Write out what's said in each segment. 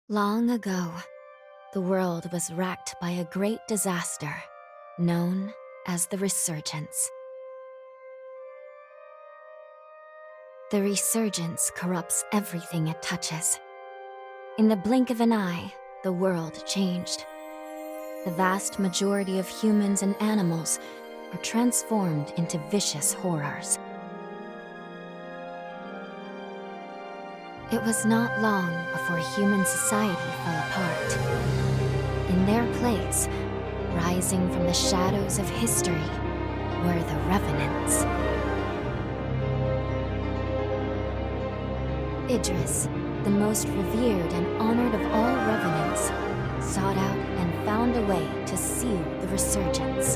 Long ago, the world was racked by a great disaster known as the Resurgence. The Resurgence corrupts everything it touches. In the blink of an eye, the world changed. The vast majority of humans and animals are transformed into vicious horrors. It was not long before human society fell apart. In their place, rising from the shadows of history, were the Revenants. Idris, the most revered and honored of all Revenants, sought out and found a way to seal the Resurgence.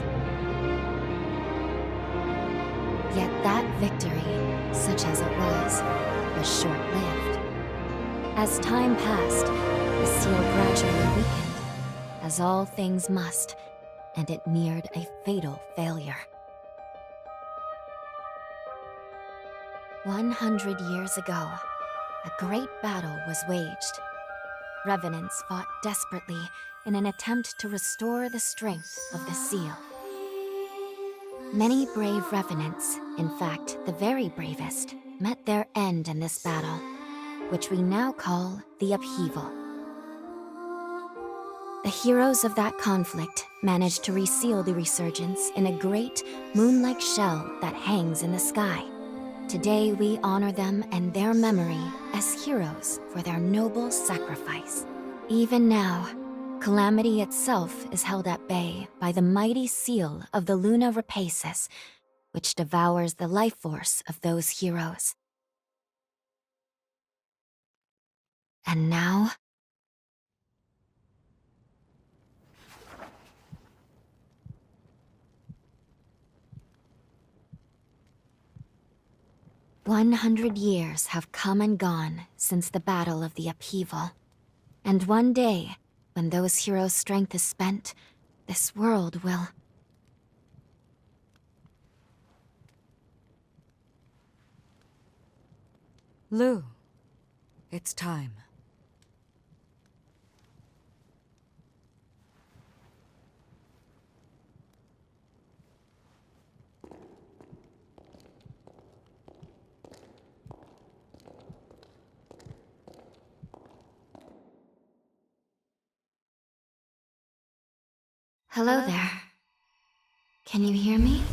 Yet that victory, such as it was short-lived. As time passed, the seal gradually weakened, as all things must, and it neared a fatal failure. 100 years ago, a great battle was waged. Revenants fought desperately in an attempt to restore the strength of the seal. Many brave Revenants, in fact the very bravest, met their end in this battle, which we now call the Upheaval. The heroes of that conflict managed to reseal the Resurgence in a great, moon-like shell that hangs in the sky. Today we honor them and their memory as heroes for their noble sacrifice. Even now, Calamity itself is held at bay by the mighty seal of the Luna Rapaces, which devours the life force of those heroes. And now, 100 years have come and gone since the Battle of the Upheaval. And one day, when those heroes' strength is spent, this world will... Lou, it's time. Hello there. Can you hear me?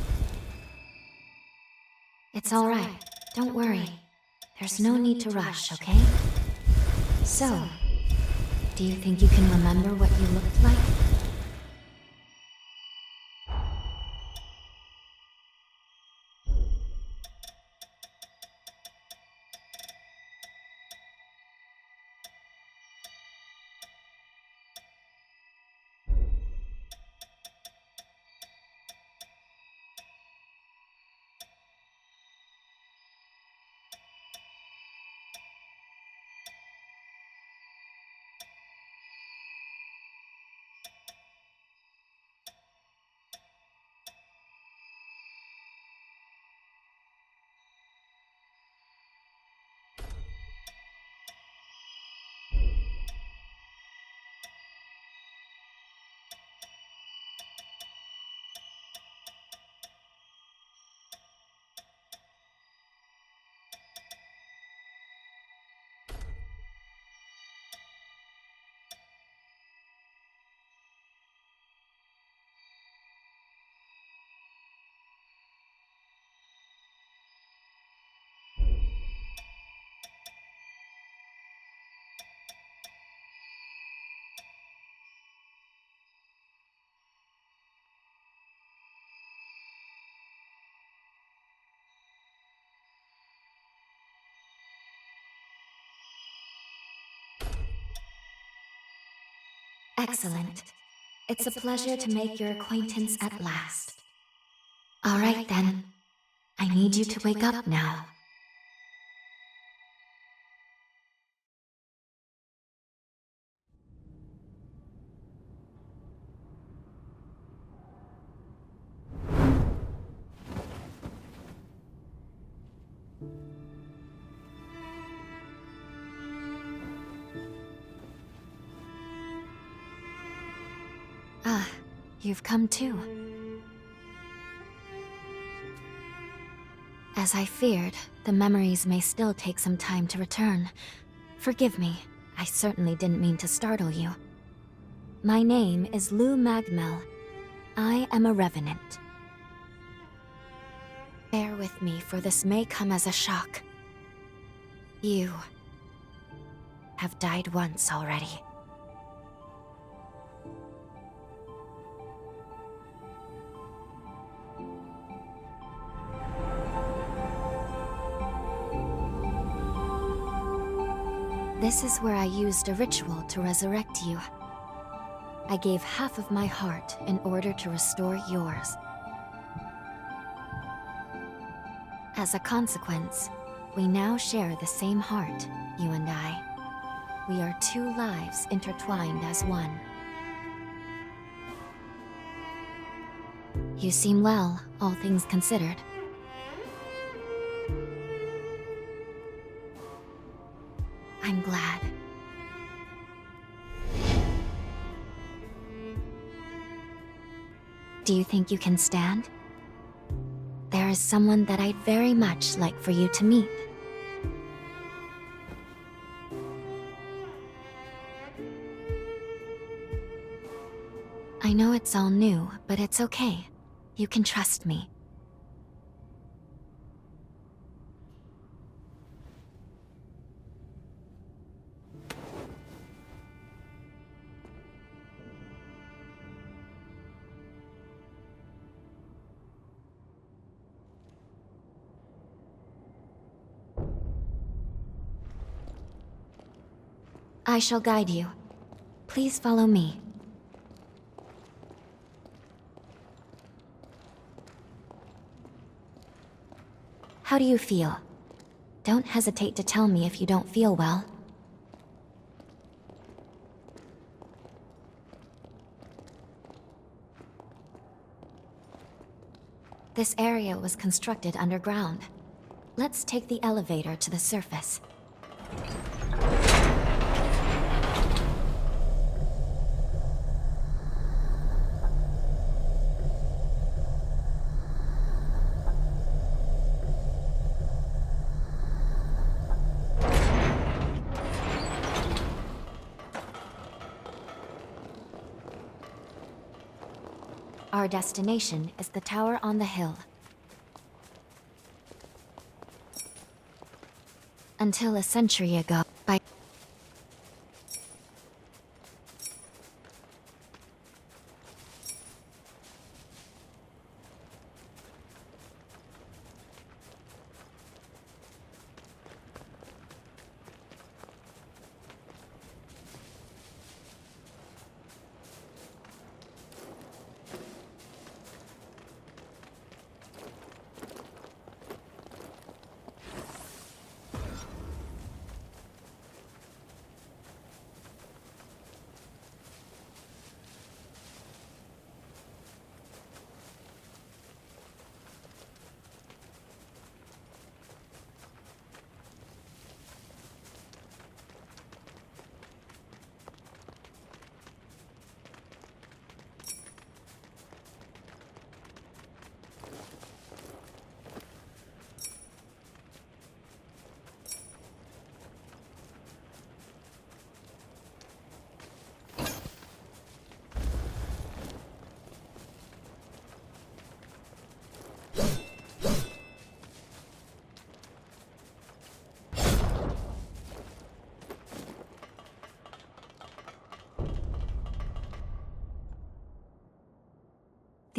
It's all right. Don't worry. There's no need to rush, okay? So, do you think you can remember what you looked like? Excellent. It's a pleasure to make your acquaintance at last. All right then. I need you to wake up now. Ah, you've come too. As I feared, the memories may still take some time to return. Forgive me, I certainly didn't mean to startle you. My name is Lou Magmel. I am a revenant. Bear with me, for this may come as a shock. You have died once already. This is where I used a ritual to resurrect you. I gave half of my heart in order to restore yours. As a consequence, we now share the same heart, you and I. We are two lives intertwined as one. You seem well, all things considered. I'm glad. Do you think you can stand? There is someone that I'd very much like for you to meet. I know it's all new, but it's okay. You can trust me. I shall guide you. Please follow me. How do you feel? Don't hesitate to tell me if you don't feel well. This area was constructed underground. Let's take the elevator to the surface. Our destination is the tower on the hill. Until a century ago, by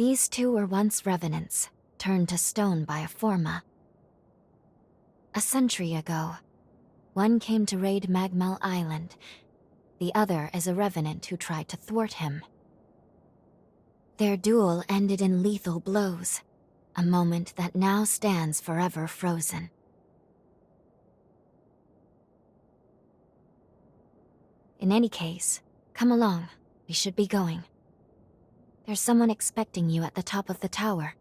these two were once revenants, turned to stone by a Forma. A century ago, one came to raid Magmel Island. The other is a revenant who tried to thwart him. Their duel ended in lethal blows, a moment that now stands forever frozen. In any case, come along. We should be going. There's someone expecting you at the top of the tower.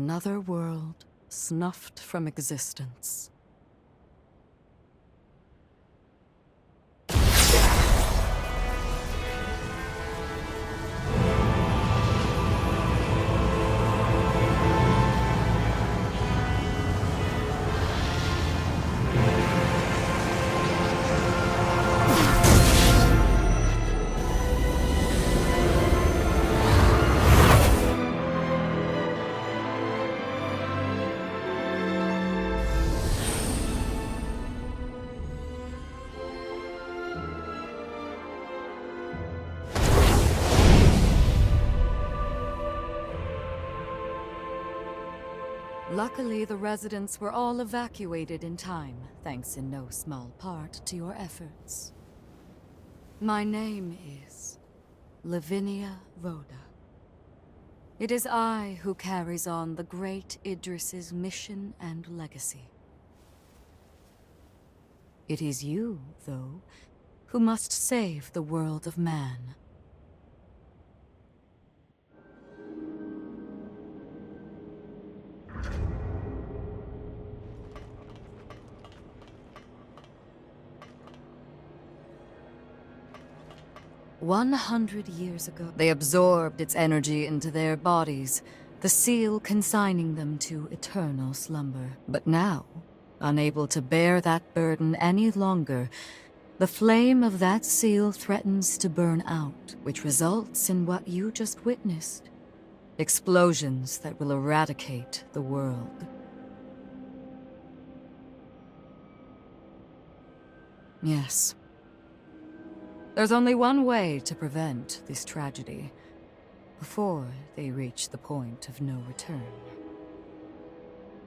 Another world snuffed from existence. Luckily, the residents were all evacuated in time, thanks in no small part to your efforts. My name is Lavinia Rhoda. It is I who carries on the great Idris's mission and legacy. It is you, though, who must save the world of man. "100 years ago, they absorbed its energy into their bodies, the seal consigning them to eternal slumber. But now, unable to bear that burden any longer, the flame of that seal threatens to burn out, which results in what you just witnessed. Explosions that will eradicate the world." Yes. There's only one way to prevent this tragedy, before they reach the point of no return.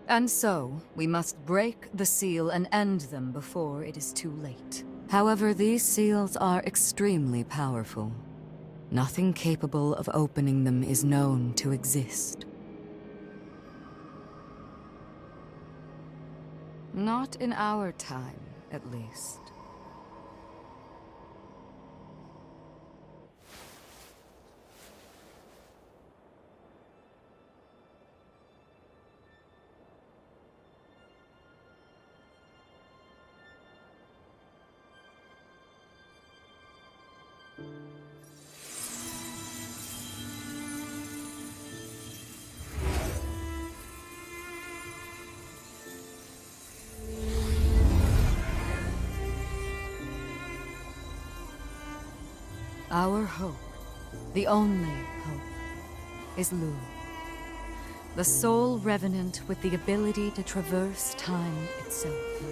And so, we must break the seal and end them before it is too late. However, these seals are extremely powerful. Nothing capable of opening them is known to exist. Not in our time, at least. Our hope, the only hope, is Lu, the sole revenant with the ability to traverse time itself.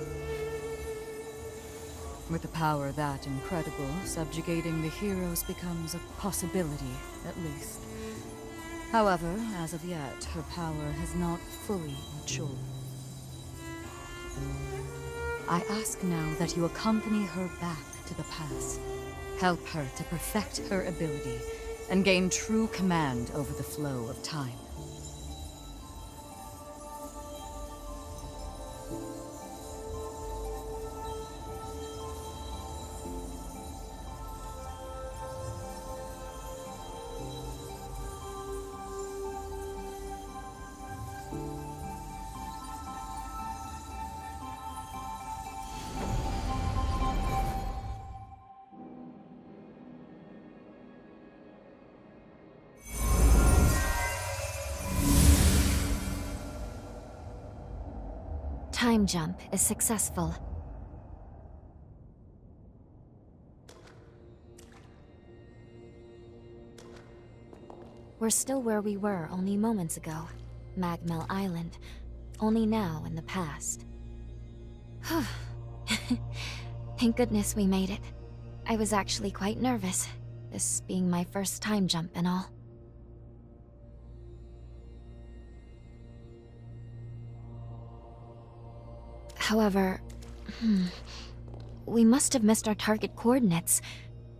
With a power that incredible, subjugating the heroes becomes a possibility, at least. However, as of yet, her power has not fully matured. I ask now that you accompany her back to the past. Help her to perfect her ability and gain true command over the flow of time. Time jump is successful. We're still where we were only moments ago. Magmel Island. Only now in the past. Thank goodness we made it. I was actually quite nervous, this being my first time jump and all. However, we must have missed our target coordinates.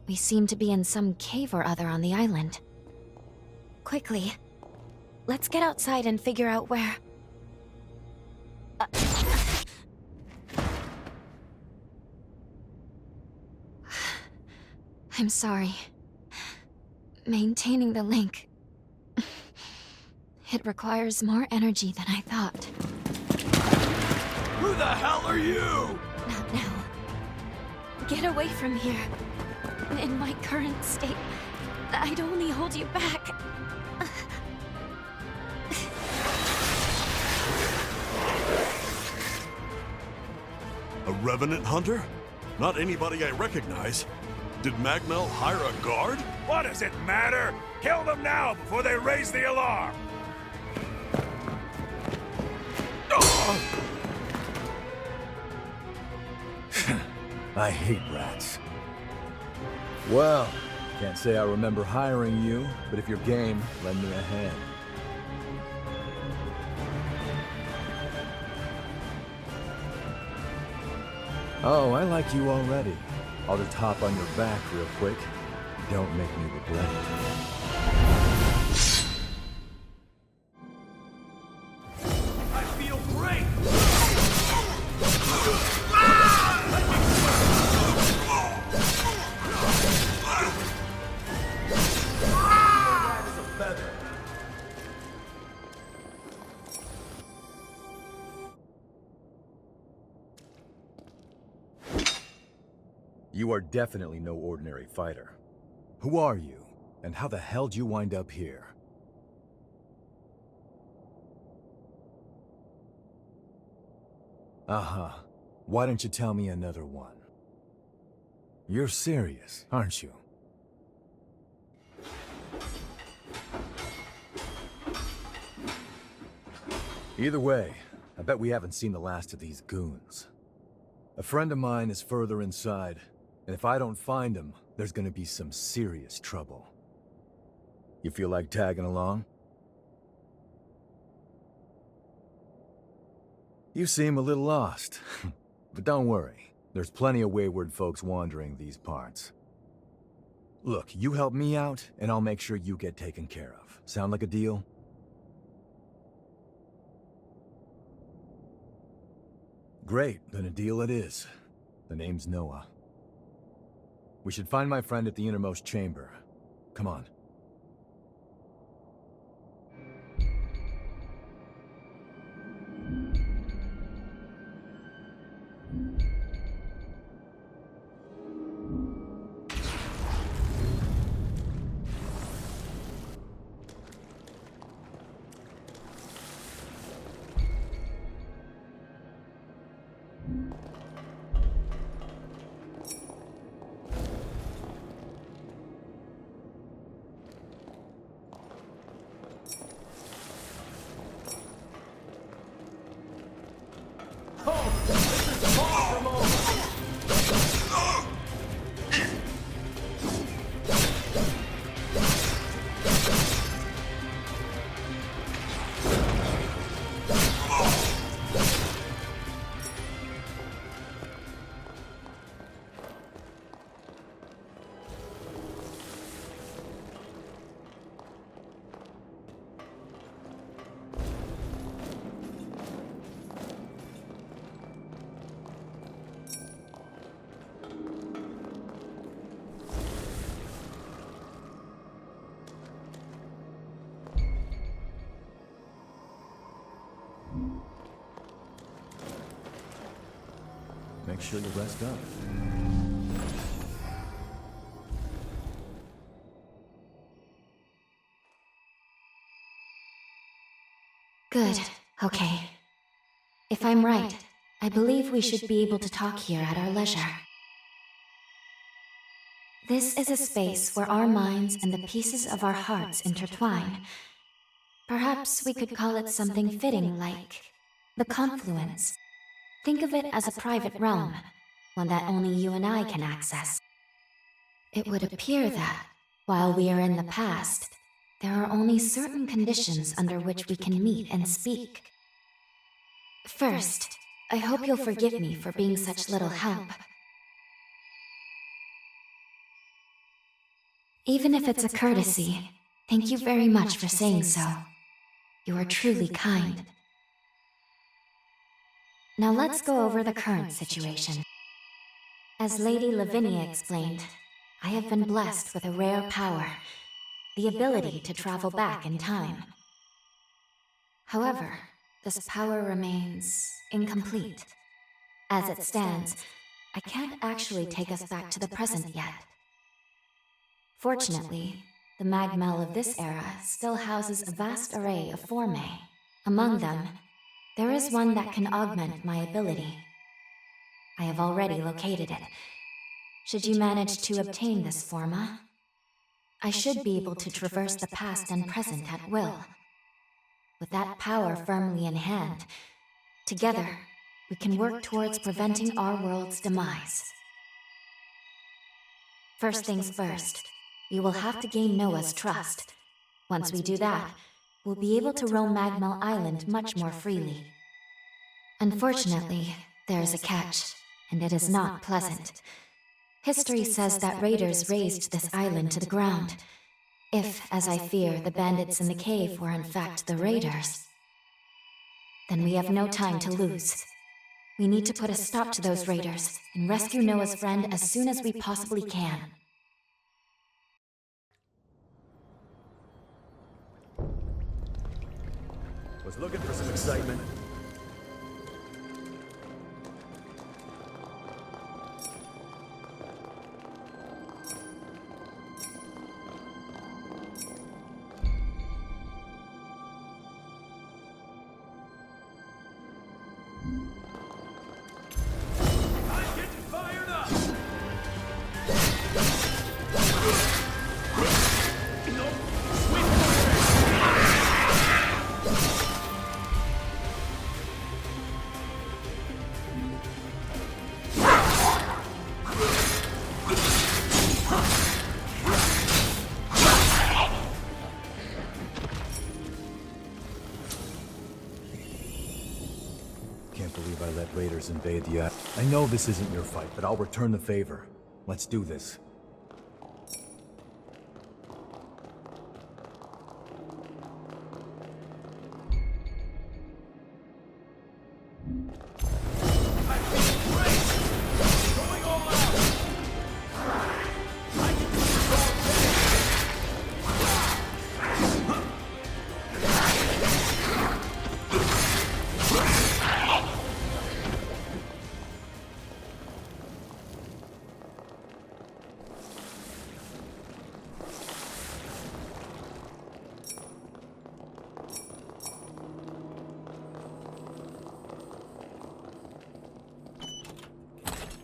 We seem to be in some cave or other on the island. Quickly, let's get outside and figure out where... I'm sorry. Maintaining the link. It requires more energy than I thought. Who the hell are you? Not now. Get away from here. In my current state, I'd only hold you back. A revenant hunter? Not anybody I recognize. Did Magmel hire a guard? What does it matter? Kill them now before they raise the alarm! I hate rats. Well, can't say I remember hiring you, but if you're game, lend me a hand. Oh, I like you already. I'll just hop on your back real quick. Don't make me regret it. I feel great! You are definitely no ordinary fighter. Who are you, and how the hell did you wind up here? Uh-huh. Why don't you tell me another one? You're serious, aren't you? Either way, I bet we haven't seen the last of these goons. A friend of mine is further inside, and if I don't find him, there's gonna be some serious trouble. You feel like tagging along? You seem a little lost, but don't worry. There's plenty of wayward folks wandering these parts. Look, you help me out, and I'll make sure you get taken care of. Sound like a deal? Great, then a deal it is. The name's Noah. We should find my friend at the innermost chamber. Come on. Make sure you rest up. Good. Okay. If I'm right, I believe we should be able to talk here at our leisure. This is a space where our minds and the pieces of our hearts intertwine. Perhaps we could call it something fitting like the confluence. Think of it as a private realm, one that only you and I can access. It would appear that, while we are in the past, there are only certain conditions under which we can meet and speak. First, I hope you'll forgive me for being such little help. Even if it's a courtesy, thank you very much for saying so. You are truly kind. Now let's go over the current situation. As Lady Lavinia explained, I have been blessed with a rare power, the ability to travel back in time. However, this power remains incomplete. As it stands, I can't actually take us back to the present yet. Fortunately, the Magmel of this era still houses a vast array of formae. Among them, there is one that can augment my ability. I have already located it. Should you manage to obtain this forma, I should be able to traverse the past and present at will. With that power firmly in hand, together, we can work towards preventing our world's demise. First things first, we will have to gain Noah's trust. Once we do that, we'll be able to roam Magmel Island much more freely. Unfortunately, there is a catch, and it is not pleasant. History says that raiders razed this island to the ground. If, as I fear, the bandits in the cave were in fact the raiders, then we have no time to lose. We need to put a stop to those raiders and rescue Noah's friend as soon as we possibly can. Was looking for some excitement. Can't believe I let raiders invade the island. I know this isn't your fight, but I'll return the favor. Let's do this.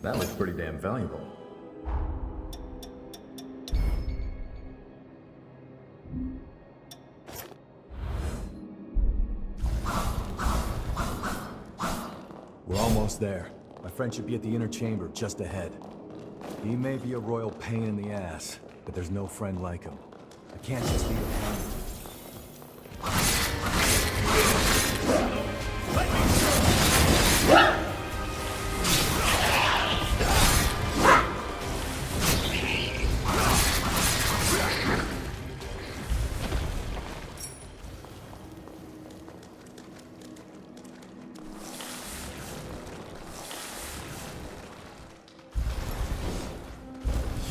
That looks pretty damn valuable. We're almost there. My friend should be at the inner chamber just ahead. He may be a royal pain in the ass, but there's no friend like him. I can't just leave him hanging.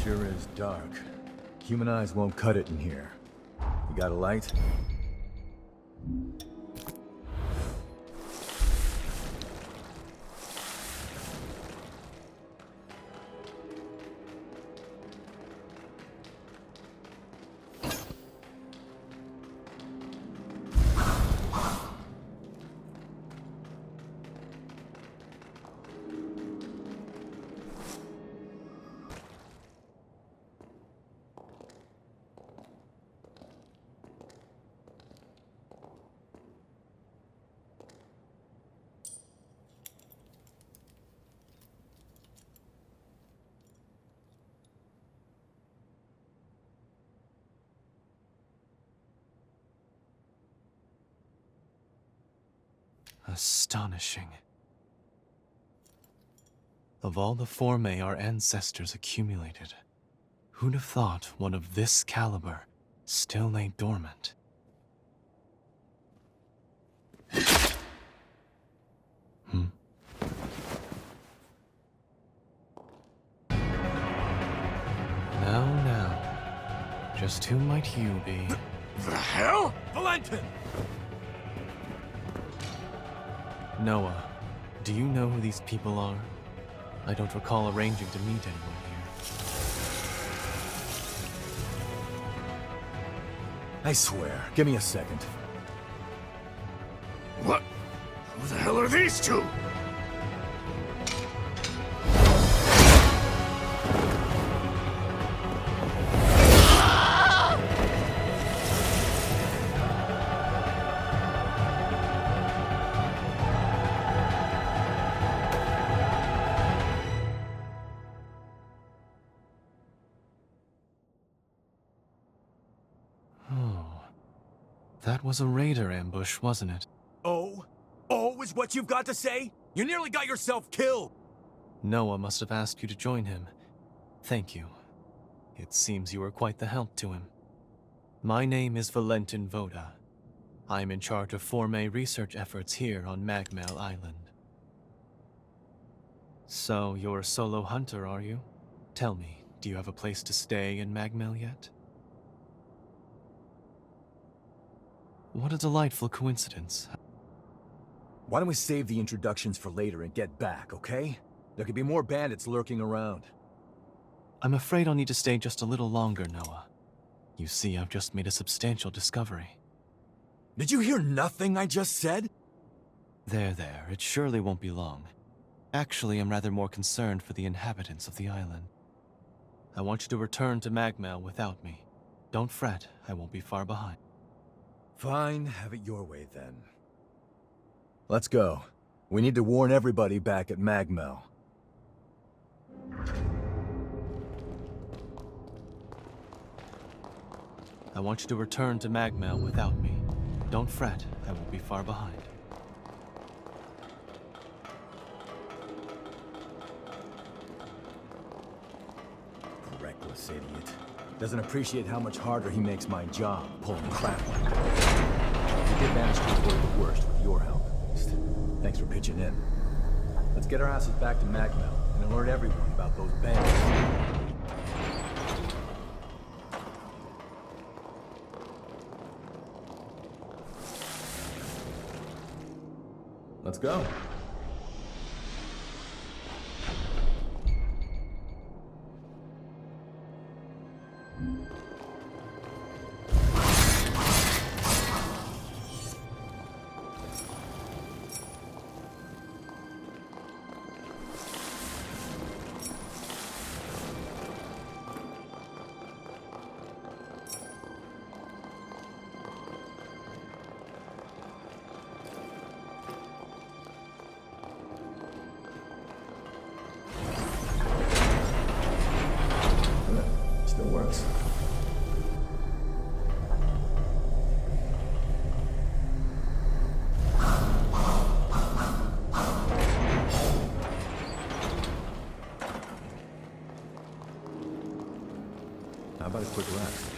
Sure is dark. Human eyes won't cut it in here. You got a light? Astonishing. Of all the formae our ancestors accumulated, who'd have thought one of this caliber still lay dormant? Now, just who might you be? The hell? Valentin! Noah, do you know who these people are? I don't recall arranging to meet anyone here. I swear. Give me a second. What? Who the hell are these two? Oh. That was a raider ambush, wasn't it? Oh? Oh is what you've got to say? You nearly got yourself killed! Noah must have asked you to join him. Thank you. It seems you were quite the help to him. My name is Valentin Voda. I am in charge of Forme research efforts here on Magmel Island. So, you're a solo hunter, are you? Tell me, do you have a place to stay in Magmel yet? What a delightful coincidence. Why don't we save the introductions for later and get back, okay? There could be more bandits lurking around. I'm afraid I'll need to stay just a little longer, Noah. You see, I've just made a substantial discovery. Did you hear nothing I just said? There, it surely won't be long. Actually, I'm rather more concerned for the inhabitants of the island. I want you to return to Magmel without me. Don't fret, I won't be far behind. Fine, have it your way then. Let's go. We need to warn everybody back at Magmel. I want you to return to Magmel without me. Don't fret, I won't be far behind. Reckless idiot. Doesn't appreciate how much harder he makes my job, pulling crap like that. We did manage to avoid the worst with your help, at least. Thanks for pitching in. Let's get our asses back to Magmel and alert everyone about those bandits. Let's go. Still works. How about a quick rest?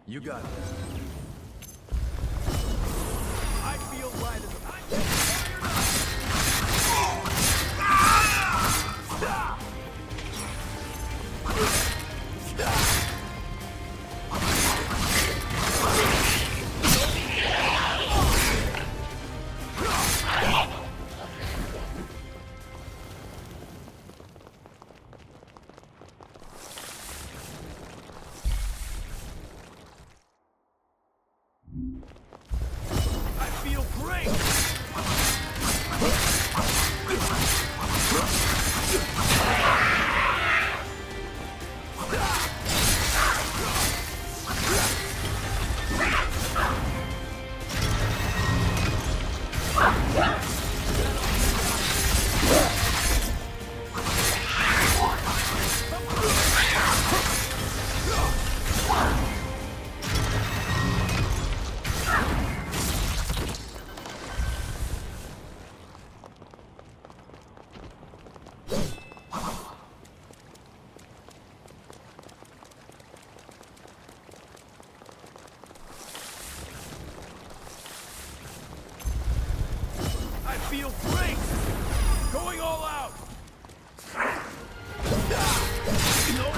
You got it. I feel light as I feel great! feel great! Going all out! No!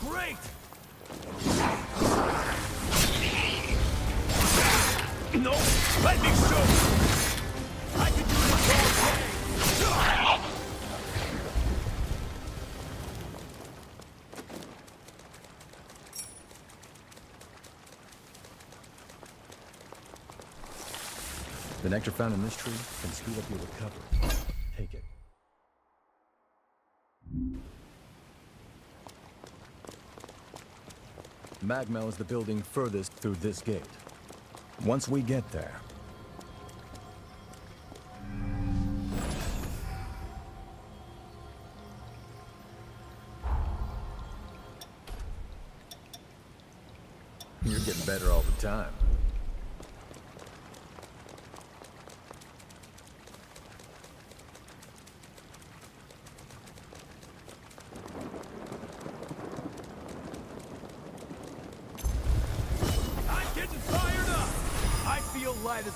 Great! No! Let me show you! I can do this all day! The nectar found in this tree can speed up your recovery. Take it. Magmel is the building furthest through this gate. Once we get there... You're getting better all the time. Light as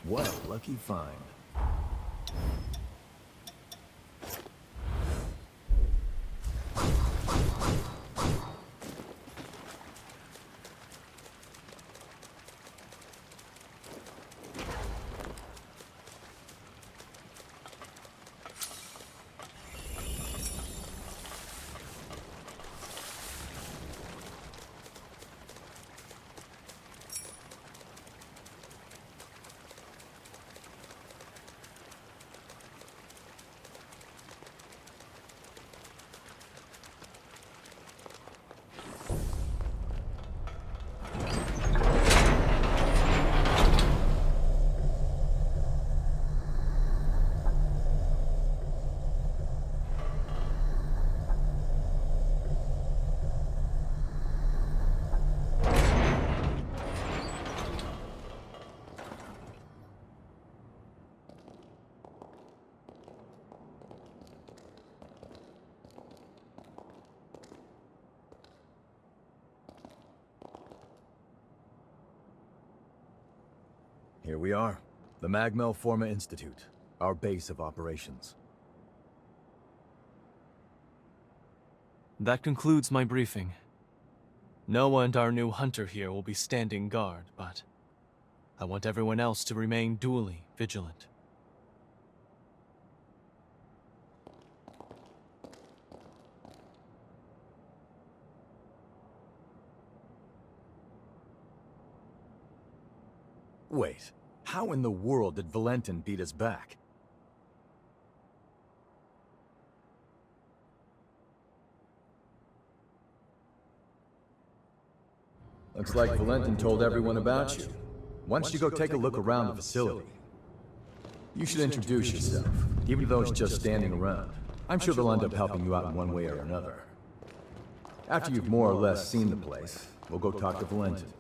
What a lucky find. Here we are, the Magmel Forma Institute, our base of operations. That concludes my briefing. Noah and our new hunter here will be standing guard, but I want everyone else to remain duly vigilant. Wait, how in the world did Valentin beat us back? Looks like Valentin told everyone about you. Why don't you go take a look around the facility? You should introduce yourself, even though it's just standing around. I'm sure they'll end up helping you out in one way or another. After you've more or less seen the place, we'll go talk to Valentin.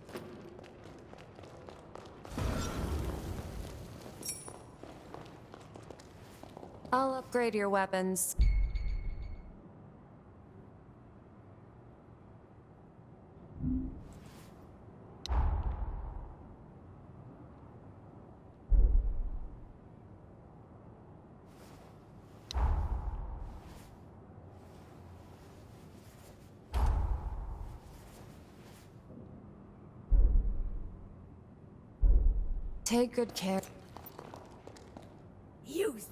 I'll upgrade your weapons. Take good care. Youth.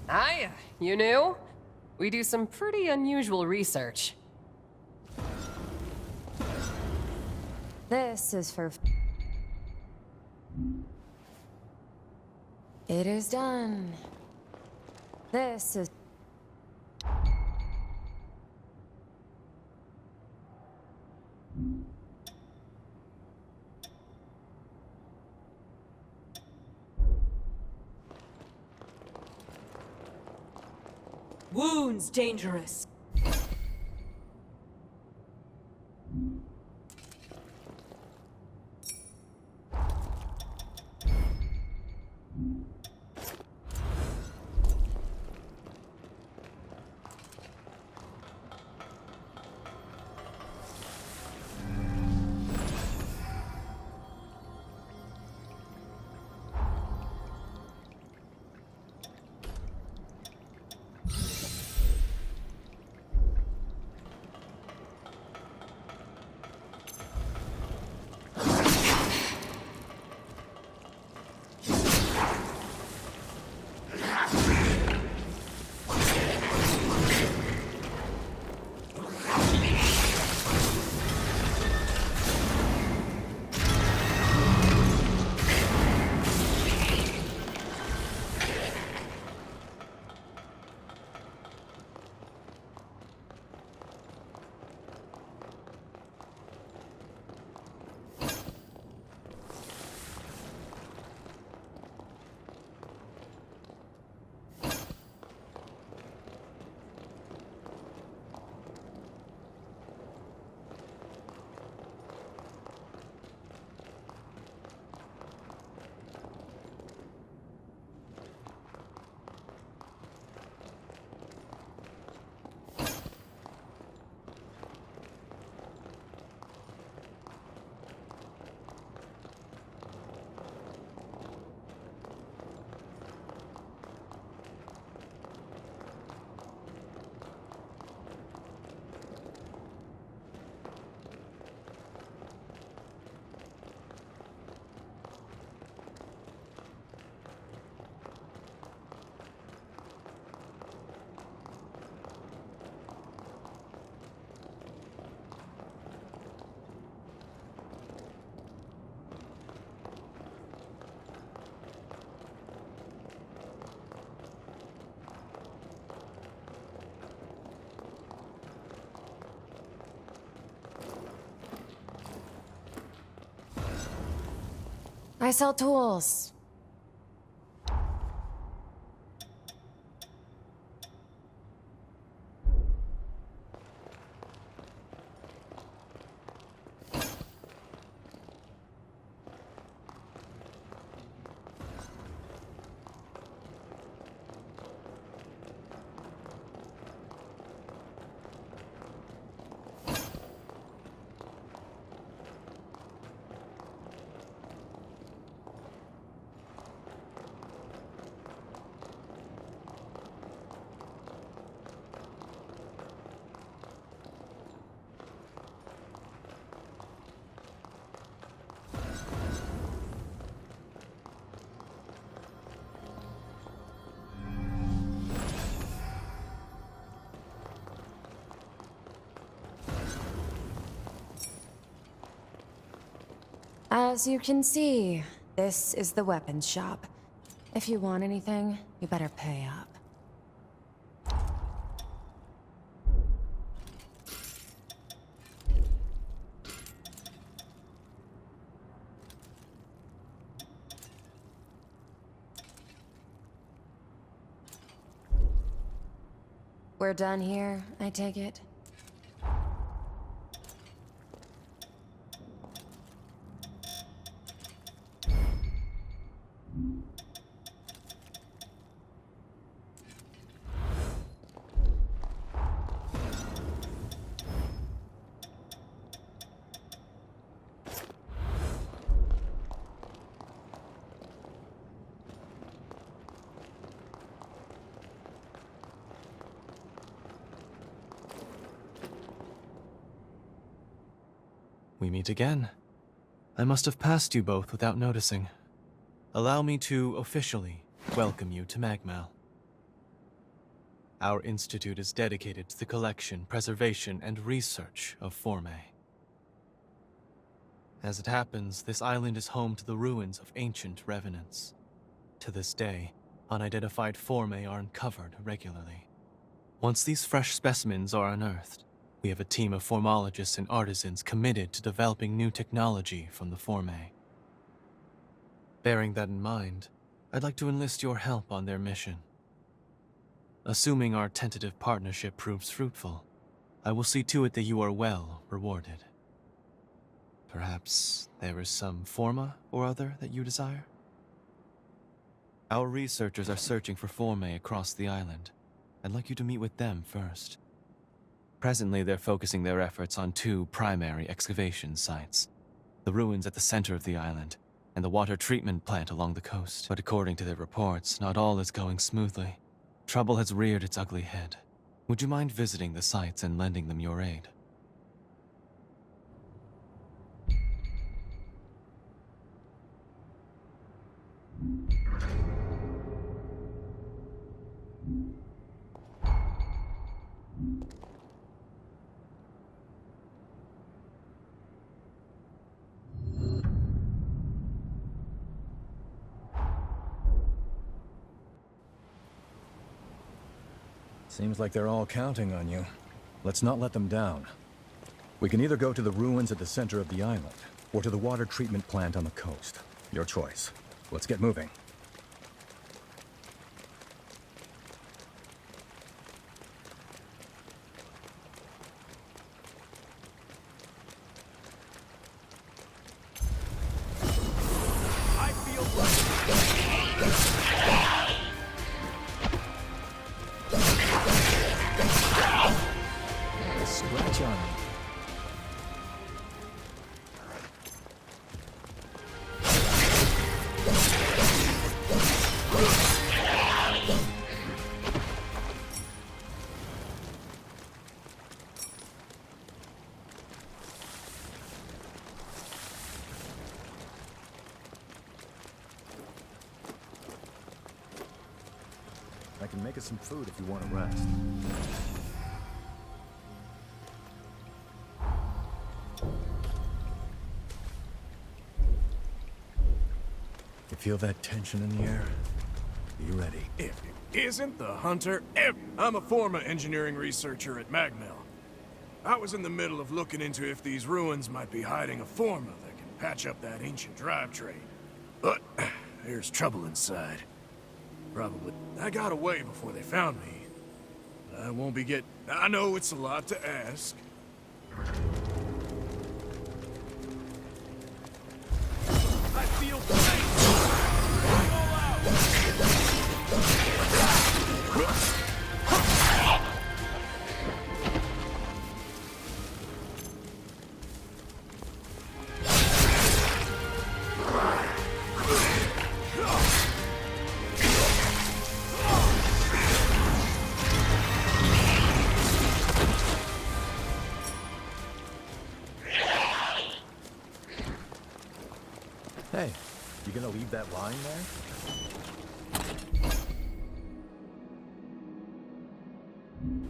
Hiya, you new? We do some pretty unusual research. This is for... It is done. This is... Wounds dangerous. I sell tools. As you can see, this is the weapons shop. If you want anything, you better pay up. We're done here, I take it? We meet again. I must have passed you both without noticing. Allow me to officially welcome you to Magmal. Our institute is dedicated to the collection, preservation, and research of Formay. As it happens, this island is home to the ruins of ancient revenants. To this day, unidentified Formay are uncovered regularly. Once these fresh specimens are unearthed, we have a team of formologists and artisans committed to developing new technology from the Formay. Bearing that in mind, I'd like to enlist your help on their mission. Assuming our tentative partnership proves fruitful, I will see to it that you are well rewarded. Perhaps there is some forma or other that you desire? Our researchers are searching for Formay across the island. I'd like you to meet with them first. Presently, they're focusing their efforts on two primary excavation sites. The ruins at the center of the island, and the water treatment plant along the coast. But according to their reports, not all is going smoothly. Trouble has reared its ugly head. Would you mind visiting the sites and lending them your aid? Seems like they're all counting on you. Let's not let them down. We can either go to the ruins at the center of the island, or to the water treatment plant on the coast. Your choice. Let's get moving. I feel Scratch on me. I can make us some food if you want to rest. You feel that tension in the air? Be ready. If it isn't the hunter, I'm a former engineering researcher at Magmal. I was in the middle of looking into if these ruins might be hiding a forma that can patch up that ancient drive train. But there's trouble inside. Probably. I got away before they found me. I won't be getting... I know it's a lot to ask. I feel great! All out! Hey, you gonna leave that lying there?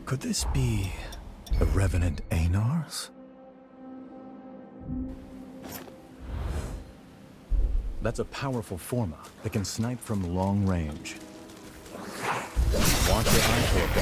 Could this be the Revenant Anars? That's a powerful forma that can snipe from long range. Watch your eye for a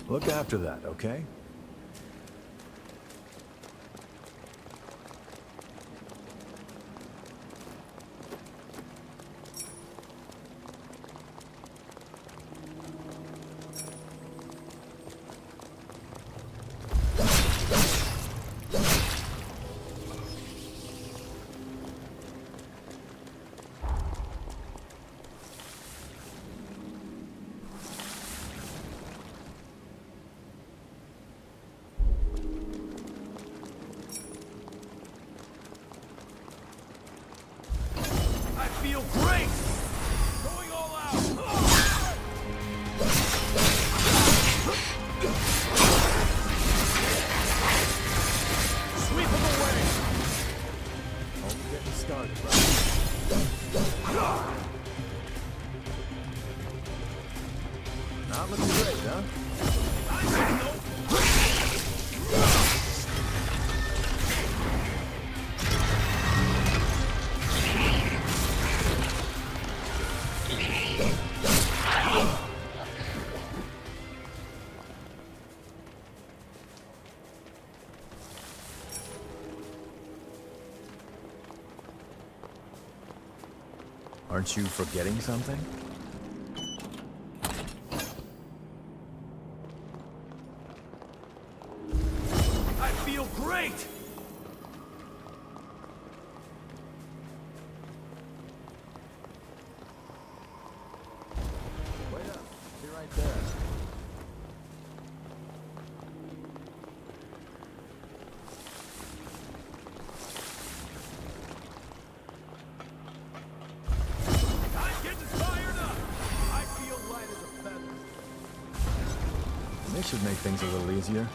Look after that, okay? Feel great! Going all out! Sweep them away! Only getting started, right? Not looking great, huh? Aren't you forgetting something? I feel great! Wait up. Be right there. I'm getting fired up! This should make things a little easier.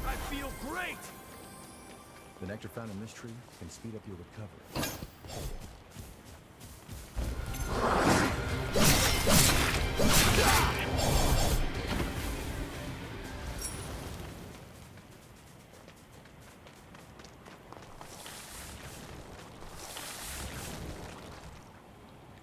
I feel great! The nectar found in this tree can speed up your recovery.